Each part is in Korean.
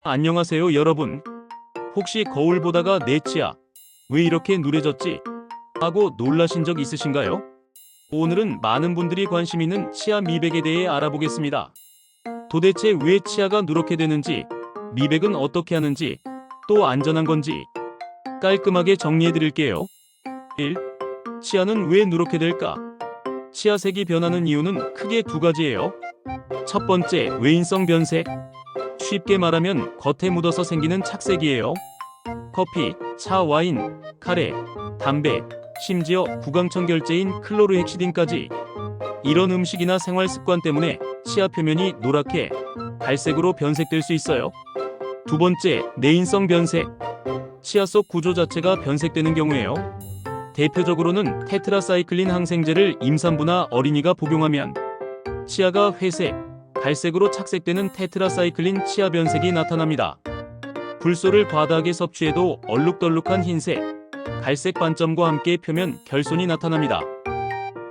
안녕하세요 여러분. 혹시 거울 보다가 내 치아 왜 이렇게 누래졌지? 하고 놀라신 적 있으신가요? 오늘은 많은 분들이 관심 있는 치아 미백에 대해 알아보겠습니다. 도대체 왜 치아가 누렇게 되는지, 미백은 어떻게 하는지, 또 안전한 건지 깔끔하게 정리해 드릴게요. 1. 치아는 왜 누렇게 될까? 치아색이 변하는 이유는 크게 두 가지예요. 첫 번째, 외인성 변색. 쉽게 말하면 겉에 묻어서 생기는 착색이에요. 커피, 차, 와인, 카레, 담배, 심지어 구강청결제인 클로르헥시딘까지 이런 음식이나 생활 습관 때문에 치아 표면이 노랗게 갈색으로 변색될 수 있어요. 두 번째, 내인성 변색. 치아 속 구조 자체가 변색되는 경우예요. 대표적으로는 테트라사이클린 항생제를 임산부나 어린이가 복용하면 치아가 회색, 갈색으로 착색되는 테트라사이클린 치아 변색이 나타납니다. 굴소를 과다하게 섭취해도 얼룩덜룩한 흰색, 갈색 반점과 함께 표면 결손이 나타납니다.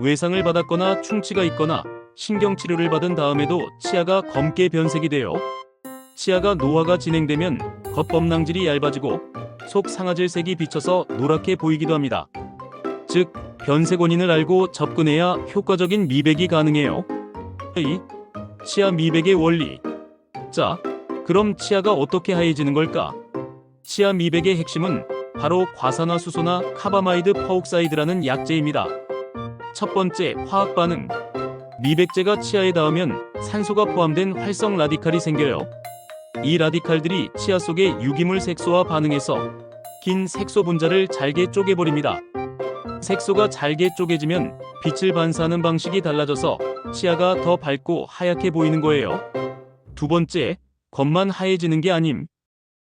외상을 받았거나 충치가 있거나 신경치료를 받은 다음에도 치아가 검게 변색이 돼요. 치아가 노화가 진행되면 겉범낭질이 얇아지고 속 상아질색이 비쳐서 노랗게 보이기도 합니다. 즉, 변색 원인을 알고 접근해야 효과적인 미백이 가능해요. 2. 치아 미백의 원리. 자, 그럼 치아가 어떻게 하얘지는 걸까? 치아 미백의 핵심은 바로 과산화수소나 카바마이드 퍼옥사이드라는 약재입니다. 첫 번째, 화학 반응. 미백제가 치아에 닿으면 산소가 포함된 활성 라디칼이 생겨요. 이 라디칼들이 치아 속의 유기물 색소와 반응해서 긴 색소 분자를 잘게 쪼개버립니다. 색소가 잘게 쪼개지면 빛을 반사하는 방식이 달라져서 치아가 더 밝고 하얗게 보이는 거예요. 두 번째, 겉만 하얘지는 게 아님.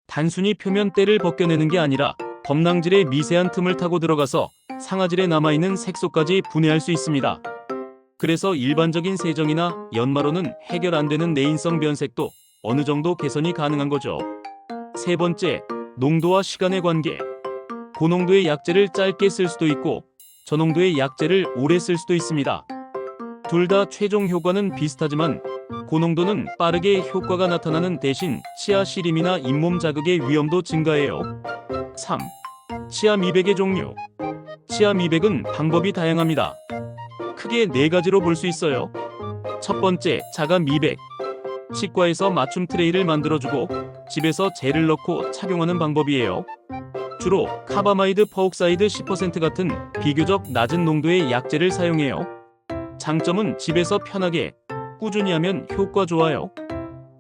단순히 표면 때를 벗겨내는 게 아니라 범낭질의 미세한 틈을 타고 들어가서 상아질에 남아있는 색소까지 분해할 수 있습니다. 그래서 일반적인 세정이나 연마로는 해결 안 되는 내인성 변색도 어느 정도 개선이 가능한 거죠. 세 번째, 농도와 시간의 관계. 고농도의 약재를 짧게 쓸 수도 있고 저농도의 약재를 오래 쓸 수도 있습니다. 둘 다 최종 효과는 비슷하지만 고농도는 빠르게 효과가 나타나는 대신 치아 시림이나 잇몸 자극의 위험도 증가해요. 3. 치아 미백의 종류. 치아 미백은 방법이 다양합니다. 크게 4가지로 볼 수 있어요. 첫 번째, 자가 미백. 치과에서 맞춤 트레이를 만들어주고 집에서 젤을 넣고 착용하는 방법이에요. 주로 카바마이드 퍼옥사이드 10% 같은 비교적 낮은 농도의 약재를 사용해요. 장점은 집에서 편하게 꾸준히 하면 효과 좋아요.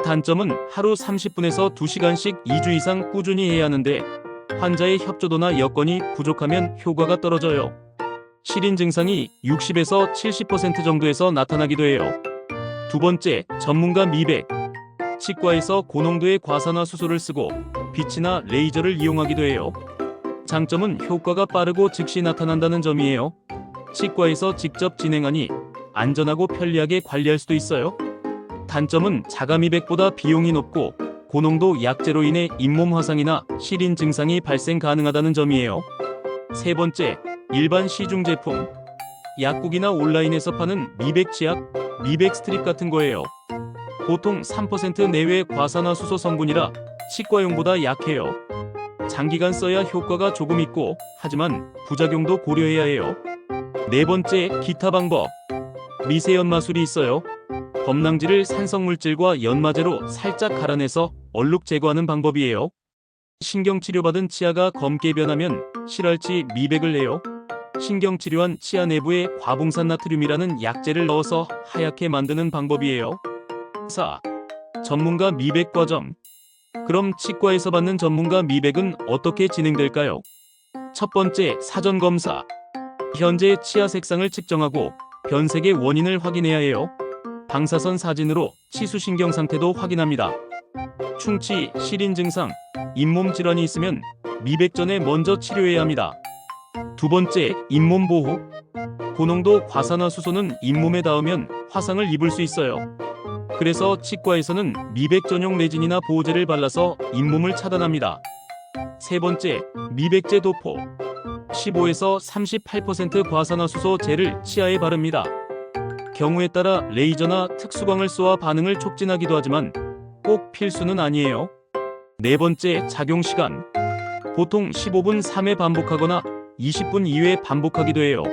단점은 하루 30분에서 2시간씩 2주 이상 꾸준히 해야 하는데 환자의 협조도나 여건이 부족하면 효과가 떨어져요. 시린 증상이 60에서 70% 정도에서 나타나기도 해요. 두 번째, 전문가 미백. 치과에서 고농도의 과산화수소를 쓰고 빛이나 레이저를 이용하기도 해요. 장점은 효과가 빠르고 즉시 나타난다는 점이에요. 치과에서 직접 진행하니 안전하고 편리하게 관리할 수도 있어요. 단점은 자가 미백보다 비용이 높고 고농도 약재로 인해 잇몸 화상이나 시린 증상이 발생 가능하다는 점이에요. 세 번째, 일반 시중 제품. 약국이나 온라인에서 파는 미백 치약, 미백 스트립 같은 거예요. 보통 3% 내외 과산화수소 성분이라 치과용보다 약해요. 장기간 써야 효과가 조금 있고 하지만 부작용도 고려해야 해요. 네 번째, 기타 방법. 미세 연마술이 있어요. 범낭질을 산성물질과 연마제로 살짝 갈아내서 얼룩 제거하는 방법이에요. 신경치료받은 치아가 검게 변하면 실활치 미백을 해요. 신경치료한 치아 내부에 과봉산 나트륨이라는 약재를 넣어서 하얗게 만드는 방법이에요. 4. 전문가 미백 과정. 그럼 치과에서 받는 전문가 미백은 어떻게 진행될까요? 첫 번째, 사전 검사. 현재 치아 색상을 측정하고 변색의 원인을 확인해야 해요. 방사선 사진으로 치수신경 상태도 확인합니다. 충치, 시린 증상, 잇몸 질환이 있으면 미백 전에 먼저 치료해야 합니다. 두 번째, 잇몸 보호. 고농도 과산화수소는 잇몸에 닿으면 화상을 입을 수 있어요. 그래서 치과에서는 미백 전용 레진이나 보호제를 발라서 잇몸을 차단합니다. 세 번째, 미백제 도포. 15에서 38% 과산화수소 젤을 치아에 바릅니다. 경우에 따라 레이저나 특수광을 쏘아 반응을 촉진하기도 하지만 꼭 필수는 아니에요. 네 번째, 작용 시간. 보통 15분 3회 반복하거나 20분 2회 반복하기도 해요.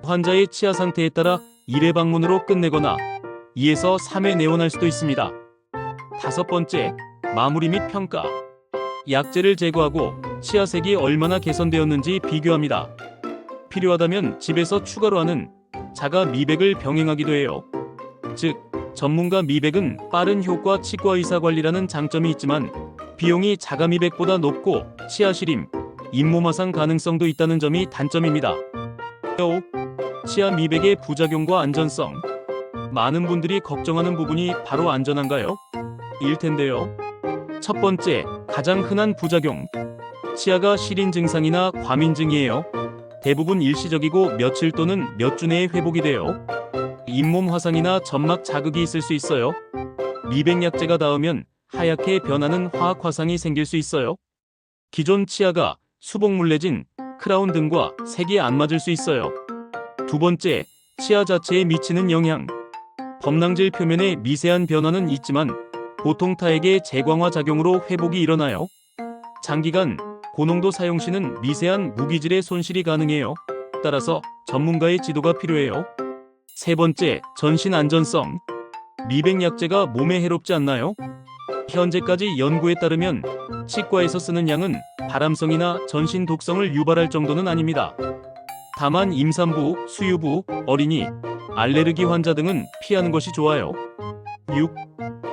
환자의 치아 상태에 따라 1회 방문으로 끝내거나 2에서 3회 내원할 수도 있습니다. 다섯 번째, 마무리 및 평가. 약재를 제거하고 치아색이 얼마나 개선되었는지 비교합니다. 필요하다면 집에서 추가로 하는 자가 미백을 병행하기도 해요. 즉, 전문가 미백은 빠른 효과 치과 의사 관리라는 장점이 있지만 비용이 자가 미백보다 높고 치아 시림, 잇몸 화상 가능성도 있다는 점이 단점입니다. 5. 치아 미백의 부작용과 안전성. 많은 분들이 걱정하는 부분이 바로 안전한가요? 일 텐데요. 첫 번째, 가장 흔한 부작용. 치아가 시린 증상이나 과민증이에요. 대부분 일시적이고 며칠 또는 몇 주 내에 회복이 돼요. 잇몸 화상이나 점막 자극이 있을 수 있어요. 미백 약재가 닿으면 하얗게 변하는 화학 화상이 생길 수 있어요. 기존 치아가 수복물레진, 크라운 등과 색이 안 맞을 수 있어요. 두 번째, 치아 자체에 미치는 영향. 범낭질 표면에 미세한 변화는 있지만 보통 타액의 재광화 작용으로 회복이 일어나요. 장기간 고농도 사용 시는 미세한 무기질의 손실이 가능해요. 따라서 전문가의 지도가 필요해요. 세 번째, 전신 안전성. 미백 약재가 몸에 해롭지 않나요? 현재까지 연구에 따르면 치과에서 쓰는 양은 발암성이나 전신 독성을 유발할 정도는 아닙니다. 다만 임산부, 수유부, 어린이, 알레르기 환자 등은 피하는 것이 좋아요. 6.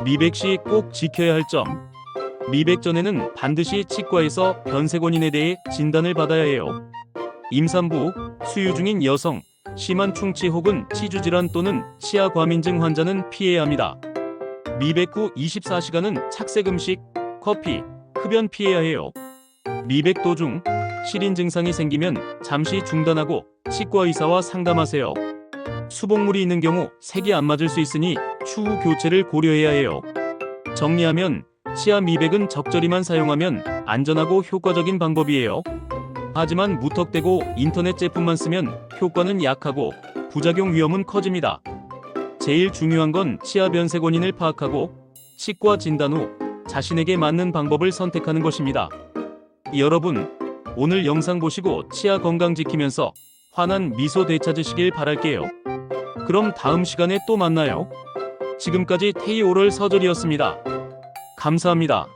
미백 시 꼭 지켜야 할 점. 미백 전에는 반드시 치과에서 변색 원인에 대해 진단을 받아야 해요. 임산부, 수유 중인 여성, 심한 충치 혹은 치주질환 또는 치아 과민증 환자는 피해야 합니다. 미백 후 24시간은 착색 음식, 커피, 흡연 피해야 해요. 미백 도중 시린 증상이 생기면 잠시 중단하고 치과 의사와 상담하세요. 수복물이 있는 경우 색이 안 맞을 수 있으니 추후 교체를 고려해야 해요. 정리하면 치아 미백은 적절히만 사용하면 안전하고 효과적인 방법이에요. 하지만 무턱대고 인터넷 제품만 쓰면 효과는 약하고 부작용 위험은 커집니다. 제일 중요한 건 치아 변색 원인을 파악하고 치과 진단 후 자신에게 맞는 방법을 선택하는 것입니다. 여러분, 오늘 영상 보시고 치아 건강 지키면서 환한 미소 되찾으시길 바랄게요. 그럼 다음 시간에 또 만나요. 지금까지 테이오럴 서절이었습니다. 감사합니다.